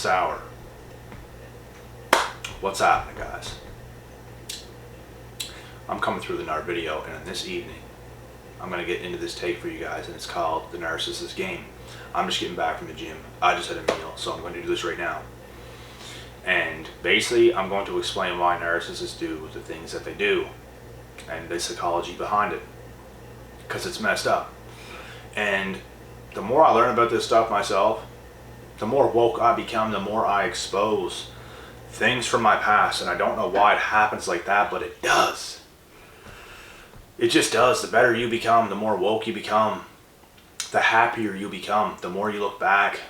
hour. What's happening, guys? I'm coming through the NAR video, and in this evening, I'm going to get into this take for you guys, and it's called The Narcissist Game. I'm just getting back from the gym. I just had a meal, so I'm going to do this right now. And basically, I'm going to explain why narcissists do the things that they do, and the psychology behind it, because it's messed up. And the more I learn about this stuff myself, the more woke I become, the more I expose things from my past. And I don't know why it happens like that, but it does. It just does. The better you become, the more woke you become, the happier you become, the more you look back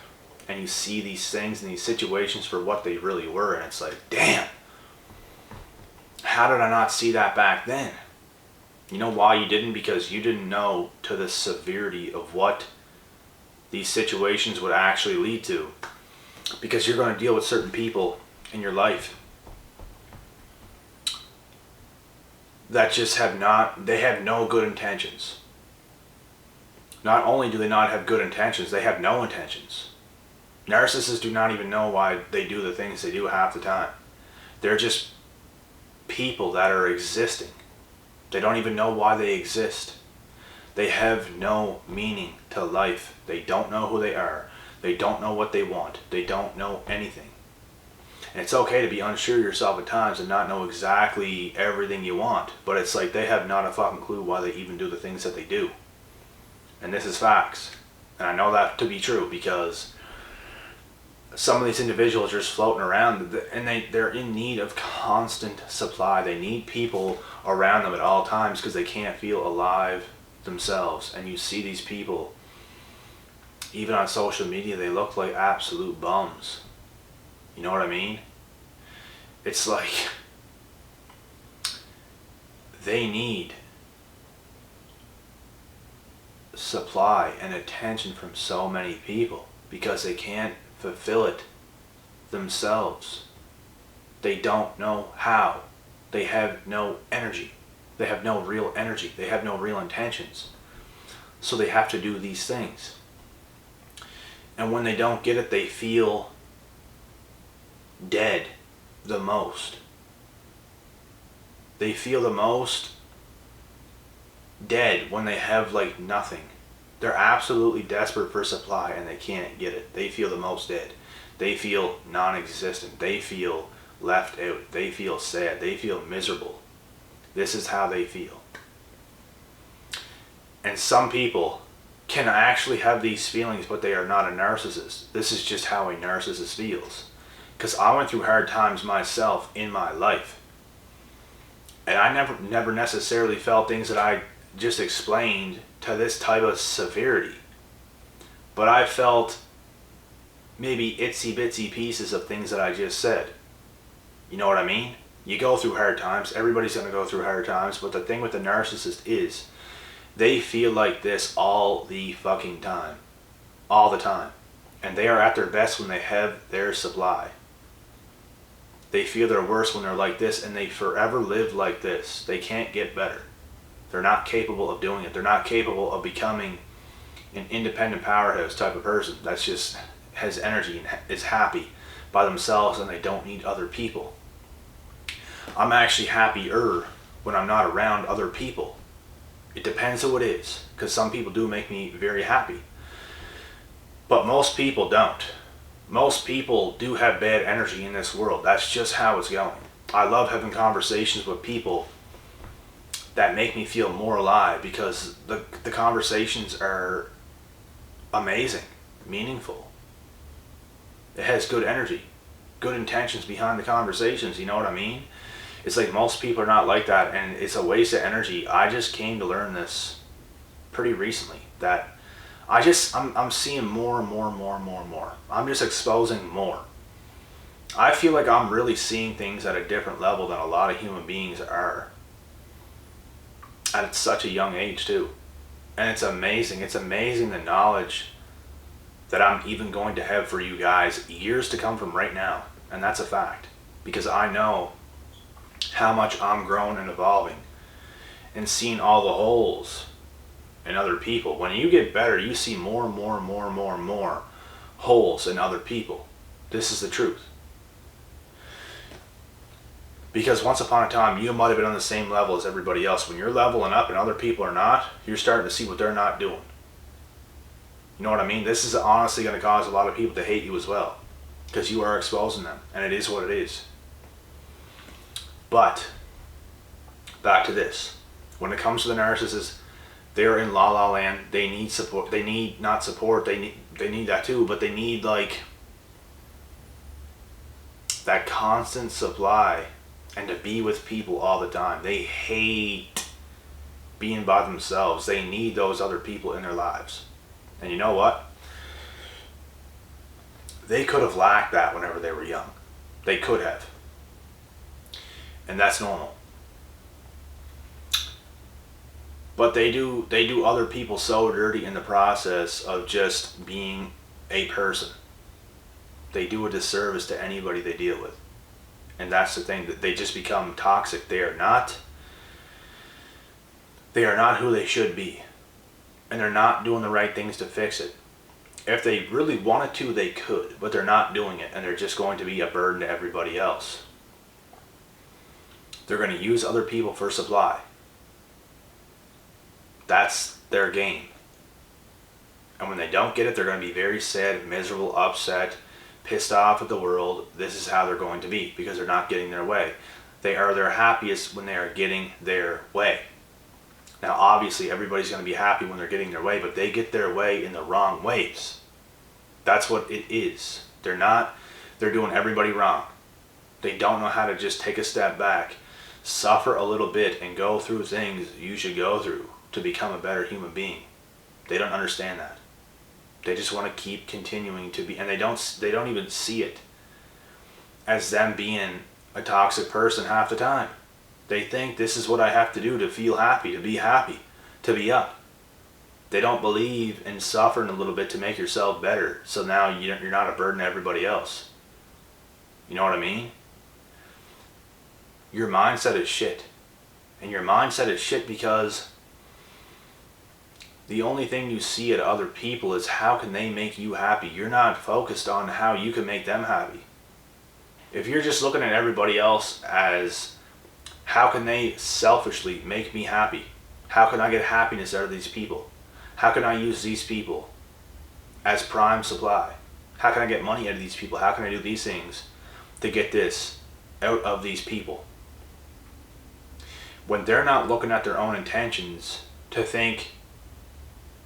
and you see these things and these situations for what they really were. And it's like, damn, how did I not see that back then? You know why you didn't? Because you didn't know to the severity of what these situations would actually lead to. Because you're going to deal with certain people in your life that just have no good intentions. Not only do they not have good intentions, they have no intentions. Narcissists do not even know why they do the things they do half the time. They're just people that are existing. They don't even know why they exist. They have no meaning to life. They don't know who they are. They don't know what they want. They don't know anything. And it's okay to be unsure of yourself at times and not know exactly everything you want. But it's like they have not a fucking clue why they even do the things that they do. And this is facts. And I know that to be true because some of these individuals are just floating around and they're in need of constant supply. They need people around them at all times because they can't feel alive themselves. And you see these people, even on social media, they look like absolute bums. You know what I mean? It's like they need supply and attention from so many people because they can't fulfill it themselves. They don't know how. They have no energy. They have no real energy. They have no real intentions. So they have to do these things. And when they don't get it, they feel dead the most. They feel the most dead when they have like nothing. They're absolutely desperate for supply and they can't get it. They feel the most dead. They feel non-existent. They feel left out. They feel sad. They feel miserable. This is how they feel. And some people can actually have these feelings, but they are not a narcissist. This is just how a narcissist feels. Because I went through hard times myself in my life. And I never necessarily felt things that I just explained to this type of severity. But I felt maybe itsy bitsy pieces of things that I just said. You know what I mean? You go through hard times. Everybody's going to go through hard times. But the thing with the narcissist is they feel like this all the fucking time. All the time. And they are at their best when they have their supply. They feel their worst when they're like this, and they forever live like this. They can't get better. They're not capable of doing it. They're not capable of becoming an independent powerhouse type of person that's just has energy and is happy by themselves and they don't need other people. I'm actually happier when I'm not around other people. It depends who it is, because some people do make me very happy. But most people don't. Most people do have bad energy in this world. That's just how it's going. I love having conversations with people that make me feel more alive because the conversations are amazing, meaningful. It has good energy, good intentions behind the conversations, you know what I mean? It's like most people are not like that and it's a waste of energy. I just came to learn this pretty recently that I'm seeing more and more and more and more and more. I'm just exposing more. I feel like I'm really seeing things at a different level than a lot of human beings are. At such a young age too. And it's amazing. It's amazing the knowledge that I'm even going to have for you guys years to come from right now. And that's a fact. Because I know how much I'm growing and evolving and seeing all the holes in other people. When you get better, you see more and more and more and more and more holes in other people. This is the truth. Because once upon a time, you might have been on the same level as everybody else. When you're leveling up and other people are not, you're starting to see what they're not doing. You know what I mean? This is honestly going to cause a lot of people to hate you as well. Because you are exposing them. And it is what it is. But, back to this. When it comes to the narcissists, they're in la la land. They need support. They need, not support, they need that too. But they need like that constant supply. And to be with people all the time. They hate being by themselves. They need those other people in their lives. And you know what? They could have lacked that whenever they were young. They could have. And that's normal. But they do other people so dirty in the process of just being a person. They do a disservice to anybody they deal with. And that's the thing, that they just become toxic. They are not who they should be. And they're not doing the right things to fix it. If they really wanted to, they could, but they're not doing it, and they're just going to be a burden to everybody else. They're going to use other people for supply. That's their game. And when they don't get it, they're going to be very sad, miserable, upset, pissed off at the world. This is how they're going to be, because they're not getting their way. They are their happiest when they are getting their way. Now obviously everybody's going to be happy when they're getting their way, but they get their way in the wrong ways. That's what it is. They're doing everybody wrong. They don't know how to just take a step back, suffer a little bit, and go through things you should go through to become a better human being. They don't understand that. They just want to keep continuing to be, and they don't even see it as them being a toxic person half the time. They think this is what I have to do to feel happy, to be up. They don't believe in suffering a little bit to make yourself better, so now you're not a burden to everybody else. You know what I mean? Your mindset is shit. And your mindset is shit because the only thing you see at other people is how can they make you happy. You're not focused on how you can make them happy. If you're just looking at everybody else as how can they selfishly make me happy? How can I get happiness out of these people? How can I use these people as prime supply? How can I get money out of these people? How can I do these things to get this out of these people? When they're not looking at their own intentions to think,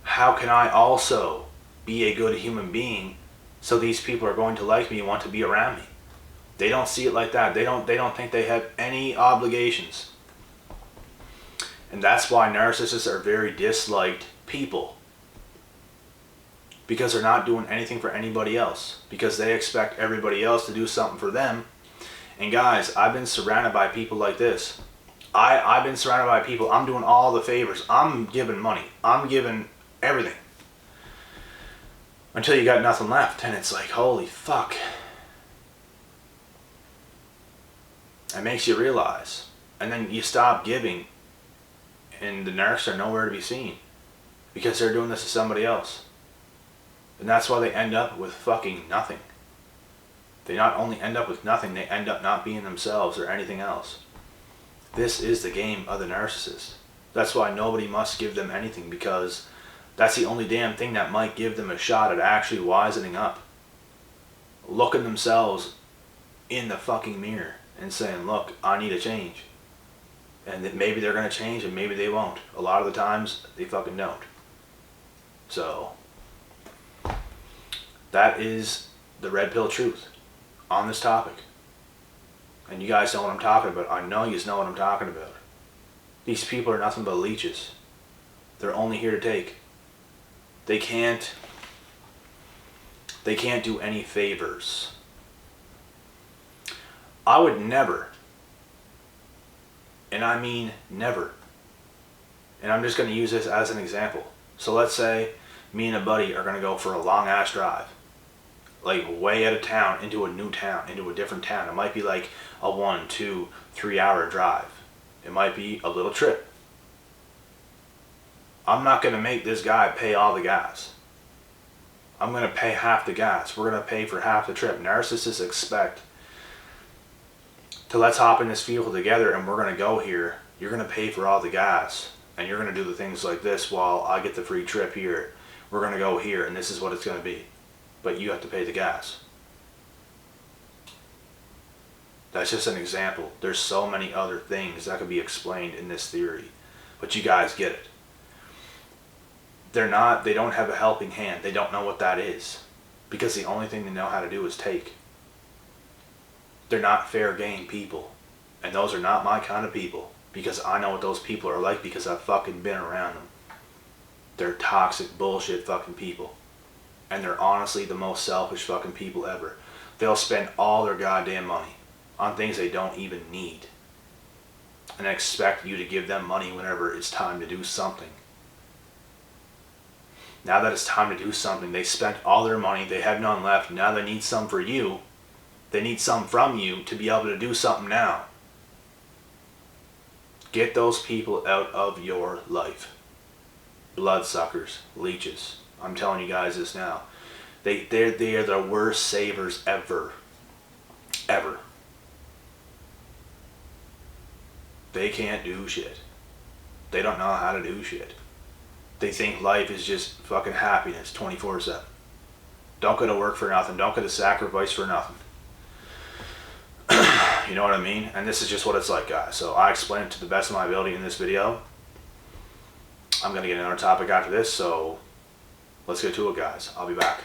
how can I also be a good human being so these people are going to like me and want to be around me? They don't see it like that. They don't think they have any obligations. And that's why narcissists are very disliked people. Because they're not doing anything for anybody else. Because they expect everybody else to do something for them. And guys, I've been surrounded by people like this. I've been surrounded by people. I'm doing all the favors. I'm giving money. I'm giving everything. Until you got nothing left. And it's like, holy fuck. It makes you realize. And then you stop giving. And the narcs are nowhere to be seen. Because they're doing this to somebody else. And that's why they end up with fucking nothing. They not only end up with nothing, they end up not being themselves or anything else. This is the game of the narcissist. That's why nobody must give them anything, because that's the only damn thing that might give them a shot at actually wisening up. Looking themselves in the fucking mirror and saying, look, I need a change. And that maybe they're going to change and maybe they won't. A lot of the times, they fucking don't. So, that is the red pill truth on this topic. And you guys know what I'm talking about. I know you know what I'm talking about. These people are nothing but leeches. They're only here to take. They can't do any favors. I would never, and I mean never, and I'm just going to use this as an example. So let's say me and a buddy are going to go for a long ass drive. Like way out of town, into a new town, into a different town. It might be like a 1, 2, 3 hour drive. It might be a little trip. I'm not going to make this guy pay all the gas. I'm going to pay half the gas. We're going to pay for half the trip. Narcissists expect to let's hop in this vehicle together and we're going to go here. You're going to pay for all the gas and you're going to do the things like this while I get the free trip here. We're going to go here and this is what it's going to be. But you have to pay the gas. That's just an example. There's so many other things that could be explained in this theory. But you guys get it. They don't have a helping hand. They don't know what that is. Because the only thing they know how to do is take. They're not fair game people. And those are not my kind of people. Because I know what those people are like because I've fucking been around them. They're toxic bullshit fucking people. And they're honestly the most selfish fucking people ever. They'll spend all their goddamn money on things they don't even need. And expect you to give them money whenever it's time to do something. Now that it's time to do something, they spent all their money, they have none left, now they need some for you. They need some from you to be able to do something now. Get those people out of your life. Bloodsuckers, leeches. I'm telling you guys this now. They're the worst savers ever. Ever. They can't do shit. They don't know how to do shit. They think life is just fucking happiness 24/7. Don't go to work for nothing. Don't go to sacrifice for nothing. You know what I mean? And this is just what it's like, guys. So I explained it to the best of my ability in this video. I'm going to get another topic after this, so let's get to it, guys. I'll be back.